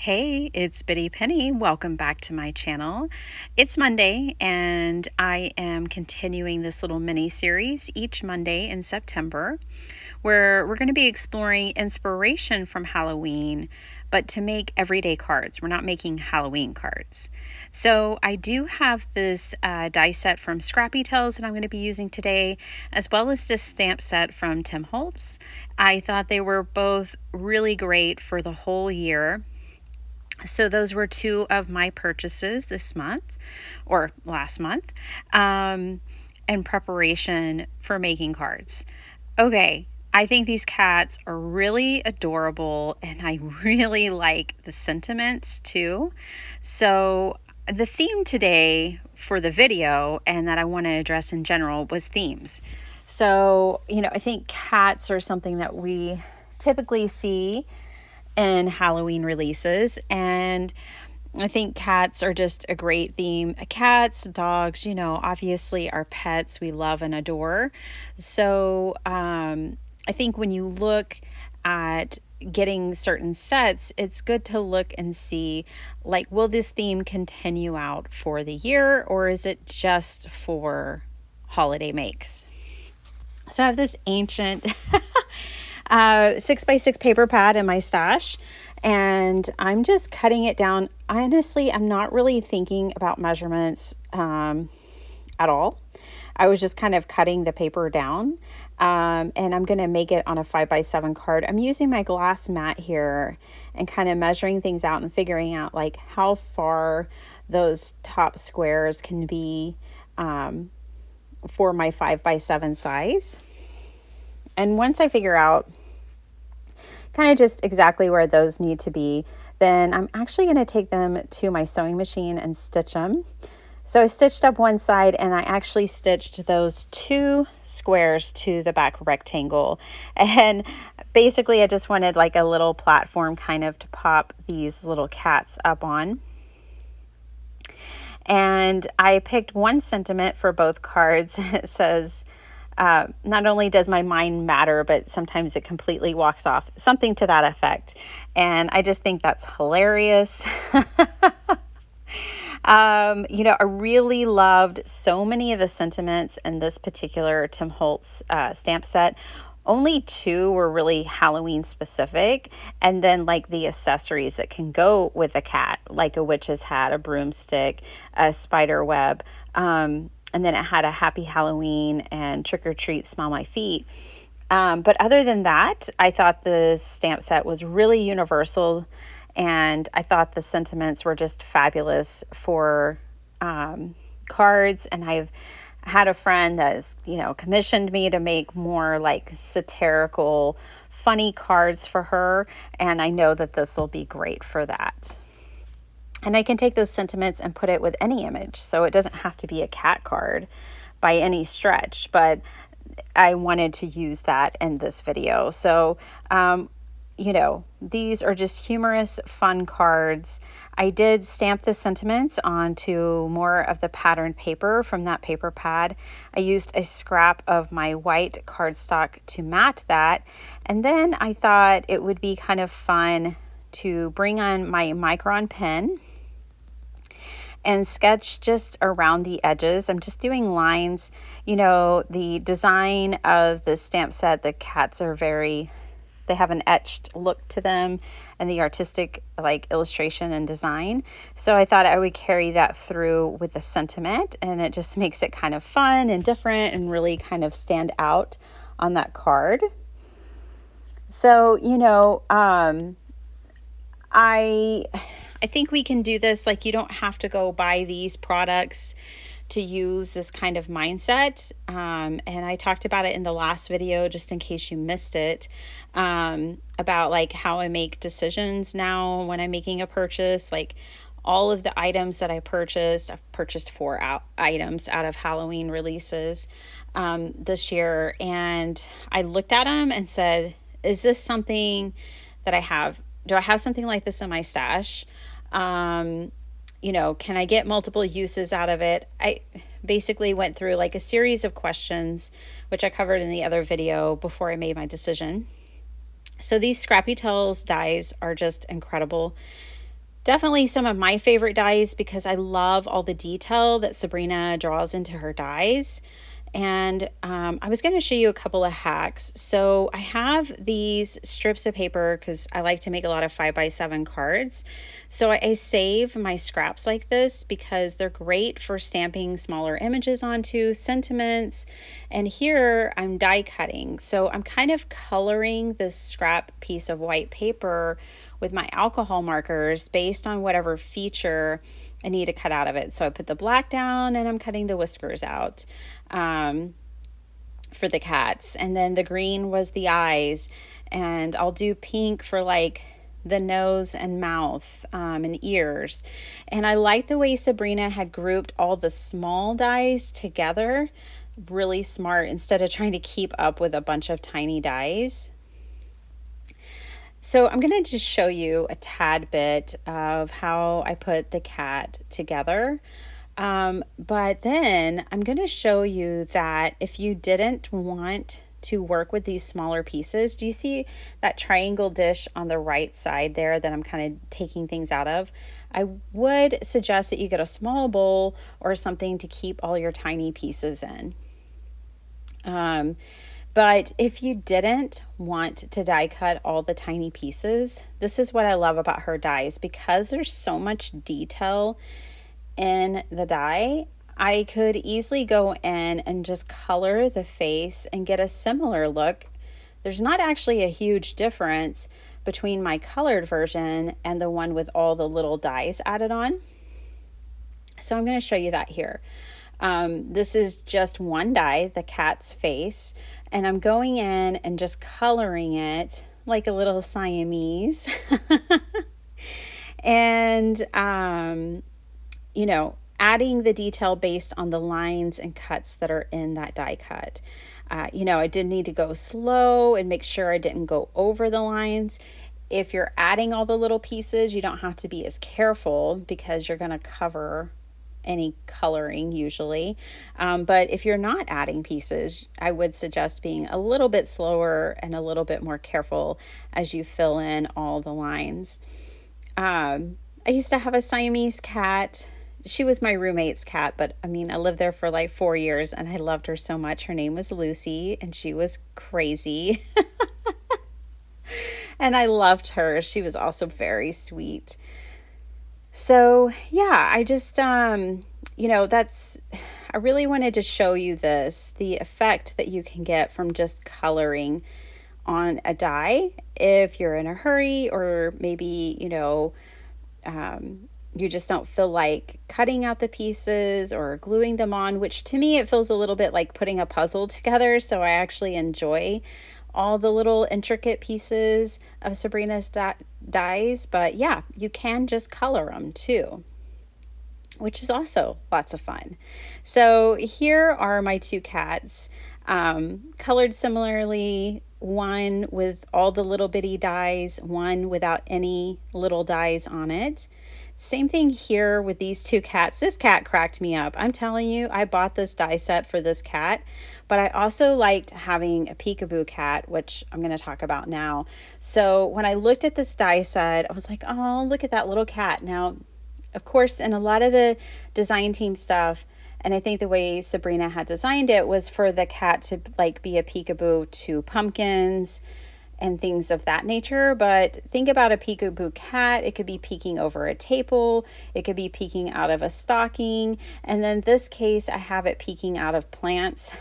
Hey, it's Bitty Penny. Welcome back to my channel. It's Monday, and I am continuing this little mini series each Monday in September where we're going to be exploring inspiration from Halloween, but to make everyday cards. We're not making Halloween cards. So I do have this die set from Scrappy Tales that I'm going to be using today, as well as this stamp set from Tim Holtz. I thought they were both really great for the whole year. So those were two of my purchases this month or last month in preparation for making cards. Okay, I think these cats are really adorable and I really like the sentiments too. So the theme today for the video and that I want to address in general was themes. So, I think cats are something that we typically see in Halloween releases, and I think cats are just a great theme. Cats, dogs, obviously are pets we love and adore. So I think when you look at getting certain sets, it's good to look and see, like, will this theme continue out for the year, or is it just for holiday makes? So I have this ancient 6x6 paper pad in my stash, and I'm just cutting it down. Honestly, I'm not really thinking about measurements at all. I was just kind of cutting the paper down, and I'm going to make it on a 5x7 card. I'm using my glass mat here and kind of measuring things out and figuring out like how far those top squares can be for my 5x7 size. And once I figure out kind of just exactly where those need to be, then I'm actually going to take them to my sewing machine and stitch them. So I stitched up one side and I actually stitched those two squares to the back rectangle. And basically I just wanted like a little platform kind of to pop these little cats up on. And I picked one sentiment for both cards. It says, not only does my mind matter, but sometimes it completely walks off, something to that effect. And I just think that's hilarious. I really loved so many of the sentiments in this particular Tim Holtz stamp set. Only two were really Halloween specific, and then like the accessories that can go with a cat, like a witch's hat, a broomstick, a spider web, and then it had a happy Halloween and trick or treat, smell my feet. But other than that, I thought the stamp set was really universal, and I thought the sentiments were just fabulous for cards. And I've had a friend that's, commissioned me to make more like satirical, funny cards for her, and I know that this will be great for that. And I can take those sentiments and put it with any image. So it doesn't have to be a cat card by any stretch, but I wanted to use that in this video. So, these are just humorous, fun cards. I did stamp the sentiments onto more of the patterned paper from that paper pad. I used a scrap of my white cardstock to mat that. And then I thought it would be kind of fun to bring on my Micron pen and sketch just around the edges. I'm just doing lines. The design of the stamp set, the cats are they have an etched look to them and the artistic like illustration and design. So I thought I would carry that through with the sentiment, and it just makes it kind of fun and different and really kind of stand out on that card. So, I think we can do this. Like, you don't have to go buy these products to use this kind of mindset. And I talked about it in the last video, just in case you missed it, about like how I make decisions now when I'm making a purchase. Like all of the items that I've purchased 4 items out of Halloween releases this year. And I looked at them and said, is this something that I have? Do I have something like this in my stash? Can I get multiple uses out of it? I basically went through like a series of questions, which I covered in the other video before I made my decision. So these Scrappy Tales dies are just incredible. Definitely some of my favorite dies because I love all the detail that Sabrina draws into her dies. And I was going to show you a couple of hacks. So I have these strips of paper because I like to make a lot of 5x7 cards. So I save my scraps like this because they're great for stamping smaller images onto, sentiments. And here I'm die cutting. So I'm kind of coloring this scrap piece of white paper with my alcohol markers based on whatever feature I need to cut out of it. So I put the black down and I'm cutting the whiskers out for the cats. And then the green was the eyes. And I'll do pink for like the nose and mouth and ears. And I like the way Sabrina had grouped all the small dies together. Really smart, instead of trying to keep up with a bunch of tiny dies. So I'm going to just show you a tad bit of how I put the cat together. But then I'm going to show you that if you didn't want to work with these smaller pieces, do you see that triangle dish on the right side there that I'm kind of taking things out of? I would suggest that you get a small bowl or something to keep all your tiny pieces in. But if you didn't want to die cut all the tiny pieces, this is what I love about her dies. Because there's so much detail in the die, I could easily go in and just color the face and get a similar look. There's not actually a huge difference between my colored version and the one with all the little dies added on. So I'm going to show you that here. This is just one die, the cat's face, and I'm going in and just coloring it like a little Siamese. And, you know, adding the detail based on the lines and cuts that are in that die cut. You know, I did need to go slow and make sure I didn't go over the lines. If you're adding all the little pieces, you don't have to be as careful because you're going to cover any coloring usually. But if you're not adding pieces, I would suggest being a little bit slower and a little bit more careful as you fill in all the lines. I used to have a Siamese cat. She was my roommate's cat, but I mean, I lived there for like 4 years and I loved her so much. Her name was Lucy and she was crazy. And I loved her. She was also very sweet. So yeah, I just, you know, I really wanted to show you the effect that you can get from just coloring on a die if you're in a hurry, or maybe, you know, you just don't feel like cutting out the pieces or gluing them on, which to me, it feels a little bit like putting a puzzle together. So I actually enjoy all the little intricate pieces of Sabrina's dies. But yeah, you can just color them too, which is also lots of fun. So here are my two cats, colored similarly, one with all the little bitty dies, one without any little dies on it. Same thing here with these two cats. This cat cracked me up. I'm telling you, I bought this die set for this cat, but I also liked having a peekaboo cat, which I'm going to talk about now. So when I looked at this die set, I was like, oh, look at that little cat. Now, of course, in a lot of the design team stuff, and I think the way Sabrina had designed it was for the cat to like be a peekaboo to pumpkins and things of that nature. But think about a peekaboo cat. It could be peeking over a table. It could be peeking out of a stocking. And then this case, I have it peeking out of plants.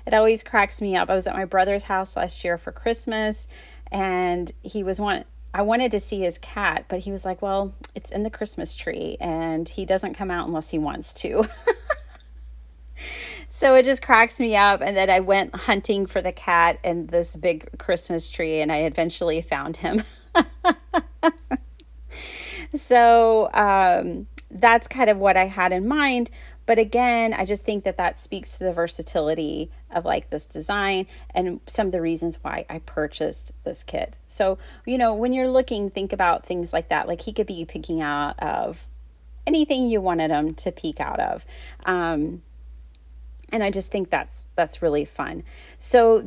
It always cracks me up. I was at my brother's house last year for Christmas, and I wanted to see his cat, but he was like, well, it's in the Christmas tree and he doesn't come out unless he wants to. So it just cracks me up. And then I went hunting for the cat in this big Christmas tree, and I eventually found him. So that's kind of what I had in mind. But again, I just think that speaks to the versatility of like this design and some of the reasons why I purchased this kit. So, you know, when you're looking, think about things like that. Like he could be picking out of anything you wanted him to peek out of. And I just think that's really fun. So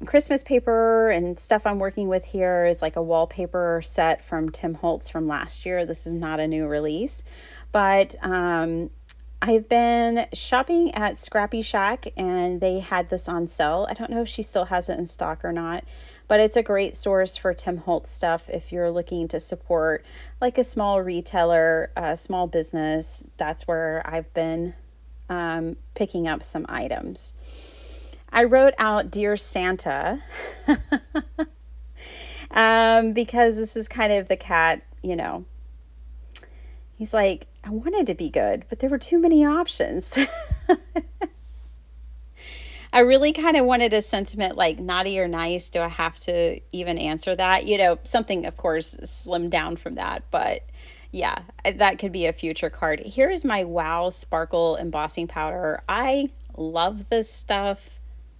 Christmas paper and stuff I'm working with here is like a wallpaper set from Tim Holtz from last year. This is not a new release, but I've been shopping at Scrappy Shack and they had this on sale. I don't know if she still has it in stock or not, but it's a great source for Tim Holtz stuff if you're looking to support like a small retailer, a small business. That's where I've been picking up some items. I wrote out Dear Santa because this is kind of the cat, he's like, I wanted to be good, but there were too many options. I really kind of wanted a sentiment like naughty or nice. Do I have to even answer that? Something, of course, slimmed down from that, but yeah, that could be a future card. Here is my Wow Sparkle embossing powder. I love this stuff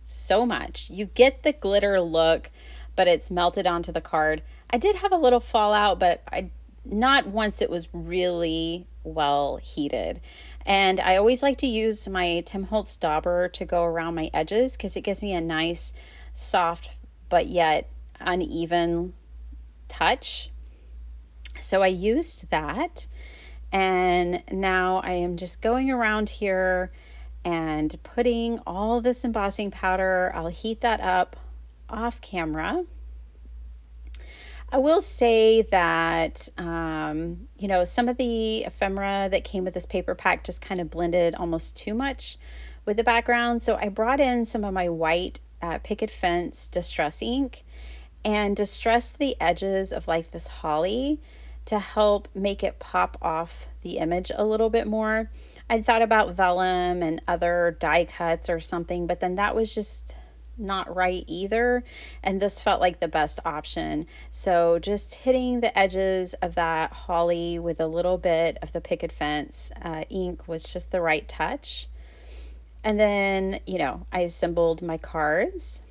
so much. You get the glitter look, but it's melted onto the card. I did have a little fallout, but not once it was really well heated. And I always like to use my Tim Holtz dauber to go around my edges because it gives me a nice, soft, but yet uneven touch. So I used that, and now I am just going around here and putting all this embossing powder. I'll heat that up off camera. I will say that, some of the ephemera that came with this paper pack just kind of blended almost too much with the background. So I brought in some of my white picket fence distress ink and distressed the edges of like this holly to help make it pop off the image a little bit more. I thought about vellum and other die cuts or something, but then that was just not right either, and this felt like the best option. So just hitting the edges of that holly with a little bit of the picket fence ink was just the right touch. And then I assembled my cards.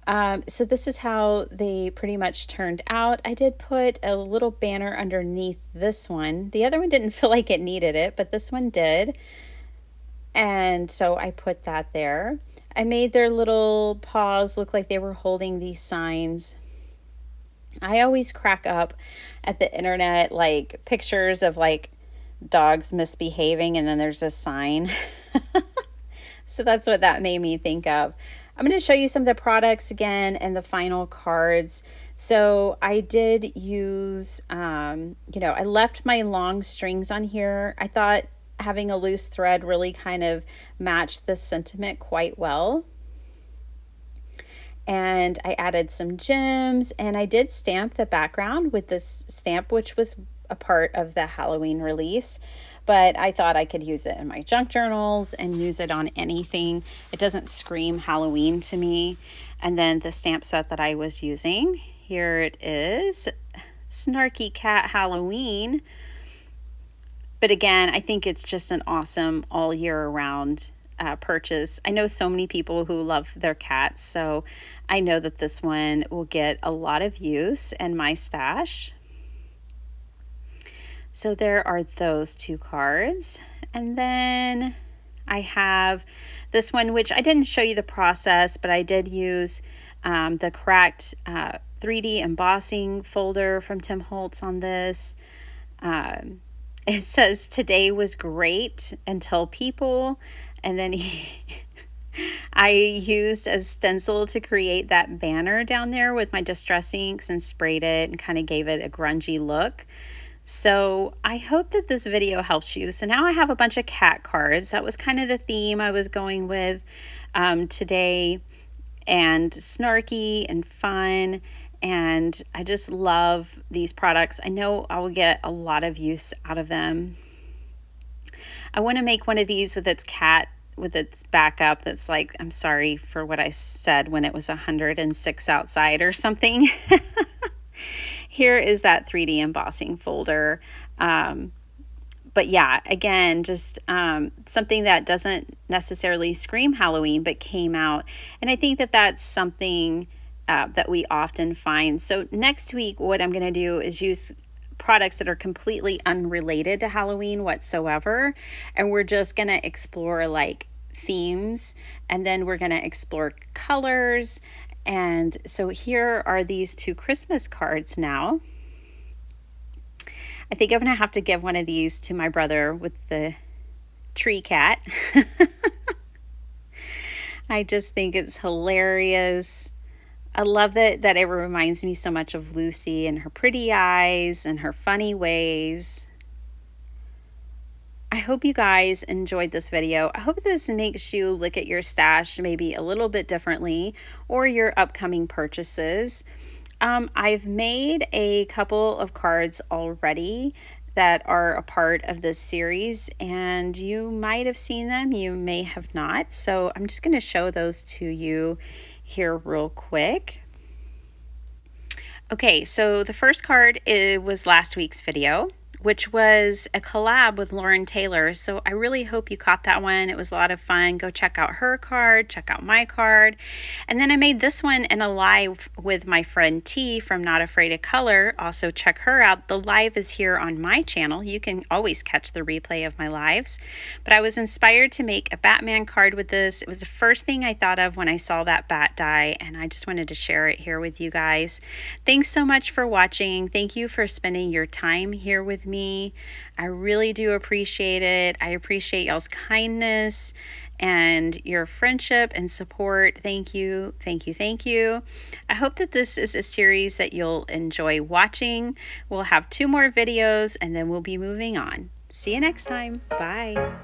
So this is how they pretty much turned out. I did put a little banner underneath this one. The other one didn't feel like it needed it, but this one did. And so I put that there. I made their little paws look like they were holding these signs. I always crack up at the internet, like pictures of like dogs misbehaving and then there's a sign. So that's what that made me think of. I'm going to show you some of the products again and the final cards. So I did use, I left my long strings on here. I thought having a loose thread really kind of matched the sentiment quite well. And I added some gems, and I did stamp the background with this stamp, which was a part of the Halloween release, but I thought I could use it in my junk journals and use it on anything. It doesn't scream Halloween to me. And then the stamp set that I was using, here it is, Snarky Cat Halloween. But again, I think it's just an awesome all year round purchase. I know so many people who love their cats, so I know that this one will get a lot of use in my stash. So there are those two cards. And then I have this one, which I didn't show you the process, but I did use the cracked 3D embossing folder from Tim Holtz on this. It says, today was great until people, and then I used a stencil to create that banner down there with my distress inks and sprayed it and kind of gave it a grungy look. So I hope that this video helps you. So now I have a bunch of cat cards. That was kind of the theme I was going with today, and snarky and fun. And I just love these products. I know I will get a lot of use out of them. I want to make one of these with its backup that's like, I'm sorry for what I said when it was 106 outside or something. Here is that 3D embossing folder. But yeah, again, just something that doesn't necessarily scream Halloween, but came out. And I think that that's something that we often find. So next week, what I'm going to do is use products that are completely unrelated to Halloween whatsoever. And we're just going to explore like themes, and then we're going to explore colors. And so here are these 2 Christmas cards now. I think I'm going to have to give one of these to my brother with the tree cat. I just think it's hilarious. I love that it reminds me so much of Lucy and her pretty eyes and her funny ways. I hope you guys enjoyed this video. I hope this makes you look at your stash maybe a little bit differently, or your upcoming purchases. I've made a couple of cards already that are a part of this series, and you might have seen them, you may have not. So I'm just going to show those to you here real quick. Okay, so the first card was last week's video, which was a collab with Lauren Taylor. So I really hope you caught that one. It was a lot of fun. Go check out her card, check out my card. And then I made this one in a live with my friend T from Not Afraid of Color. Also check her out. The live is here on my channel. You can always catch the replay of my lives. But I was inspired to make a Batman card with this. It was the first thing I thought of when I saw that bat die, and I just wanted to share it here with you guys. Thanks so much for watching. Thank you for spending your time here with me. I really do appreciate it. I appreciate y'all's kindness and your friendship and support. Thank you, thank you, thank you. I hope that this is a series that you'll enjoy watching. We'll have 2 more videos and then we'll be moving on. See you next time. Bye.